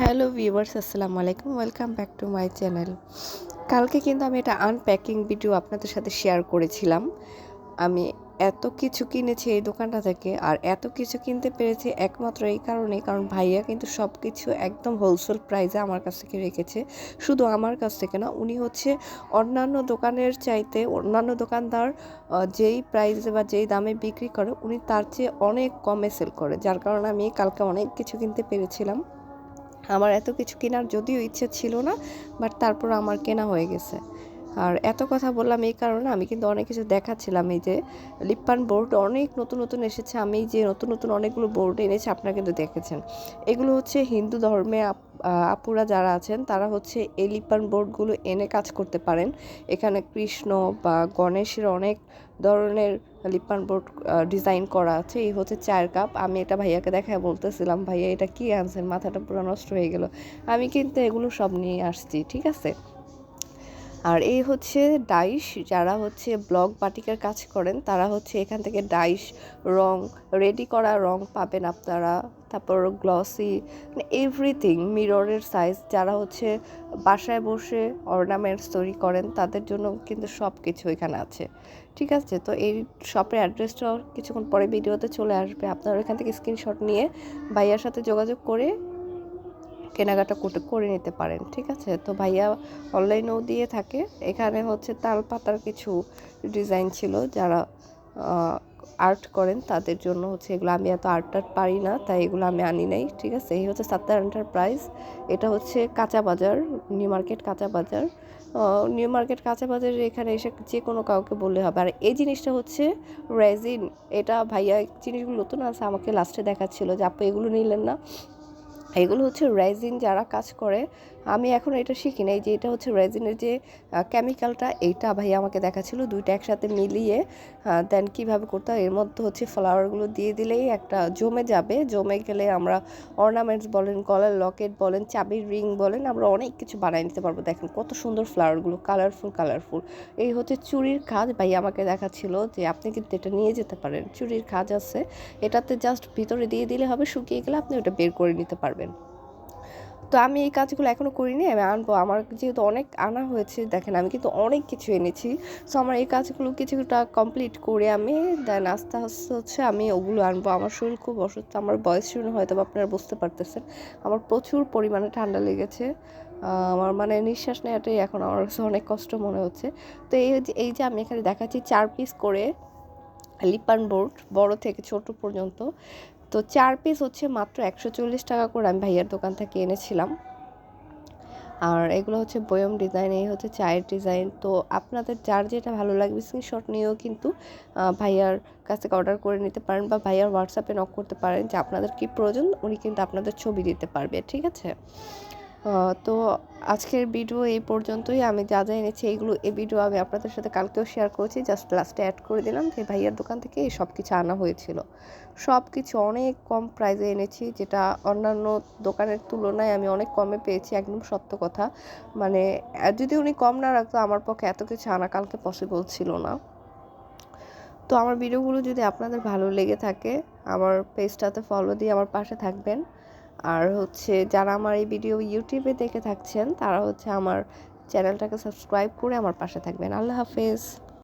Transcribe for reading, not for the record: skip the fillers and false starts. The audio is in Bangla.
হ্যালো ভিউয়ার্স, আসসালামু আলাইকুম। Welcome back to my channel. কালকে কিন্তু আমি এটা আনপ্যাকিং ভিডিও আপনাদের সাথে শেয়ার করেছিলাম। আমি এত কিছু কিনেছি এই দোকানটা থেকে, আর এত কিছু কিনতে পেরেছি একমাত্র এই কারণেই, কারণ ভাইয়া কিন্তু সব কিছু একদম হোলসেল প্রাইসে আমার কাছ থেকে রেখেছে। শুধু আমার কাছ থেকে না, উনি হচ্ছে অন্যান্য দোকানের চাইতে অন্যান্য দোকানদার যেই প্রাইসে বা যেই দামে বিক্রি করে উনি তার চেয়ে অনেক কমে সেল করে, যার কারণে আমি কালকে অনেক কিছু কিনতে পেরেছিলাম। আমার এত কিছু কেনার যদিও ইচ্ছে ছিল না, বাট তারপর আমার কেনা হয়ে গেছে। আর এত কথা বললাম এই কারণে, আমি কিন্তু অনেক কিছু দেখাচ্ছিলাম। এই যে লিপ্পান বোর্ড অনেক নতুন নতুন এসেছে, আমি যে নতুন নতুন অনেকগুলো বোর্ড এনেছি আপনারা কিন্তু দেখেছেন। এগুলো হচ্ছে হিন্দু ধর্মে আপুরা যারা আছেন তারা হচ্ছে এই লিপ্পান বোর্ডগুলো এনে কাজ করতে পারেন। এখানে কৃষ্ণ বা গণেশের অনেক ধরনের লিপ্পান বোর্ড ডিজাইন করা আছে। এই হচ্ছে চায়ের কাপ। আমি এটা ভাইয়াকে দেখায় বলতেছিলাম, ভাইয়া এটা কি আনছেন, মাথাটা পুরো নষ্ট হয়ে গেল। আমি কিন্তু এগুলো সব নিয়ে আসছি, ঠিক আছে। আর এই হচ্ছে ডাইস, যারা হচ্ছে ব্লক বাটিকের কাজ করেন তারা হচ্ছে এখান থেকে ডাইস, রং, রেডি করা রং পাবেন আপনারা। তারপর গ্লসি, মানে এভরিথিং, মিররের সাইজ, যারা হচ্ছে বাসায় বসে অর্নামেন্টস তৈরি করেন তাদের জন্য কিন্তু সব কিছু এখানে আছে, ঠিক আছে। তো এই শপের অ্যাড্রেসটাও কিছুক্ষণ পরে ভিডিওতে চলে আসবে, আপনারা এখান থেকে স্ক্রিনশট নিয়ে ভাইয়ার সাথে যোগাযোগ করে কেনাকাটা করে নিতে পারেন, ঠিক আছে। তো ভাইয়া অনলাইনেও দিয়ে থাকে। এখানে হচ্ছে তাল পাতার কিছু ডিজাইন ছিল, যারা আর্ট করেন তাদের জন্য হচ্ছে এগুলো। আমি এত আর্ট পারি না, তাই এগুলো আমি আনি নাই, ঠিক আছে। এই হচ্ছে সাত্তার এন্টারপ্রাইজ। এটা হচ্ছে কাঁচা বাজার, নিউ মার্কেট কাঁচা বাজার। নিউ মার্কেট কাঁচা বাজারে এখানে এসে যে কোনো কাউকে বললে হবে। আর এই জিনিসটা হচ্ছে রেজিন। এটা ভাইয়া জিনিসগুলো নতুন আছে, আমাকে লাস্টে দেখাচ্ছিল যে আপু এগুলো নিলেন না। এগুলো হচ্ছে রেজিন যারা কাজ করে, আমি এখন এটা শিখি না। এই যে এটা হচ্ছে রেজিনের যে কেমিক্যালটা, এইটা ভাই আমাকে দেখাচ্ছিল, দুইটা একসাথে মিলিয়ে দেন কীভাবে করতে হয়। এর মধ্যে হচ্ছে ফ্লাওয়ারগুলো দিয়ে দিলেই একটা জমে যাবে, জমে গেলে আমরা অর্নামেন্টস বলেন, গলার লকেট বলেন, চাবির রিং বলেন, আমরা অনেক কিছু বানিয়ে নিতে পারবো। দেখেন কত সুন্দর ফ্লাওয়ারগুলো, কালারফুল কালারফুল। এই হচ্ছে চুড়ির কাজ, ভাই আমাকে দেখাচ্ছিল যে আপনি কিন্তু এটা নিয়ে যেতে পারেন, চুড়ির কাজ আছে। এটাতে জাস্ট ভিতরে দিয়ে দিলে হবে, শুকিয়ে গেলে আপনি ওটা বের করে নিতে পারবেন। তো আমি এই কাজগুলো এখনও করিনি, আমি আনবো। আমার যেহেতু অনেক আনা হয়েছে, দেখেন আমি কিন্তু অনেক কিছু এনেছি। সো আমার এই কাজগুলো কিছুটা কমপ্লিট করে আমি দেন আস্তে আস্তে হচ্ছে আমি ওগুলো আনবো। আমার শরীর খুব অসুস্থ, আমার বয়স শুনে হয়তো আপনারা বুঝতে পারতেছেন, আমার প্রচুর পরিমাণে ঠান্ডা লেগেছে। আমার মানে নিঃশ্বাস নেওয়াটাই এখন আমার কাছে অনেক কষ্ট মনে হচ্ছে। তো এই যে আমি এখানে দেখাচ্ছি 4 পিস করে লিপান বোর্ড, বড় থেকে ছোট পর্যন্ত। তো 4 পিস হচ্ছে মাত্র 140 টাকা করে আমি ভাইয়ার দোকান থেকে এনেছিলাম। আর এগুলো হচ্ছে বয়ম ডিজাইন, এই হচ্ছে চায়ের ডিজাইন। তো আপনাদের যার যেটা ভালো লাগবে স্ক্রিনশট নিয়েও কিন্তু ভাইয়ার কাছ থেকে অর্ডার করে নিতে পারেন, বা ভাইয়ার হোয়াটসঅ্যাপে নক করতে পারেন যে আপনাদের কী প্রয়োজন, উনি কিন্তু আপনাদের ছবি দিতে পারবে, ঠিক আছে। তো আজকের ভিডিও এই পর্যন্তই। আমি যা যা এনেছি এই ভিডিও আমি আপনাদের সাথে কালকেও শেয়ার করেছি, জাস্ট লাস্টে অ্যাড করে দিলাম যে ভাইয়ার দোকান থেকে এই সব কিছু আনা হয়েছিল। সব কিছু অনেক কম প্রাইসে এনেছি, যেটা অন্যান্য দোকানের তুলনায় আমি অনেক কমে পেয়েছি, একদম সত্য কথা। মানে যদি উনি কম না রাখতো আমার পক্ষে এত কিছু আনা কালকে পসিবল ছিল না। তো আমার ভিডিওগুলো যদি আপনাদের ভালো লেগে থাকে, আমার পেজটাতে ফলো দিয়ে আমার পাশে থাকবেন। আর হচ্ছে যারা আমার এই ভিডিও ইউটিউবে দেখে থাকছেন তারা হচ্ছে আমার চ্যানেলটাকে সাবস্ক্রাইব করে আমার পাশে থাকবেন। আল্লাহ হাফেজ।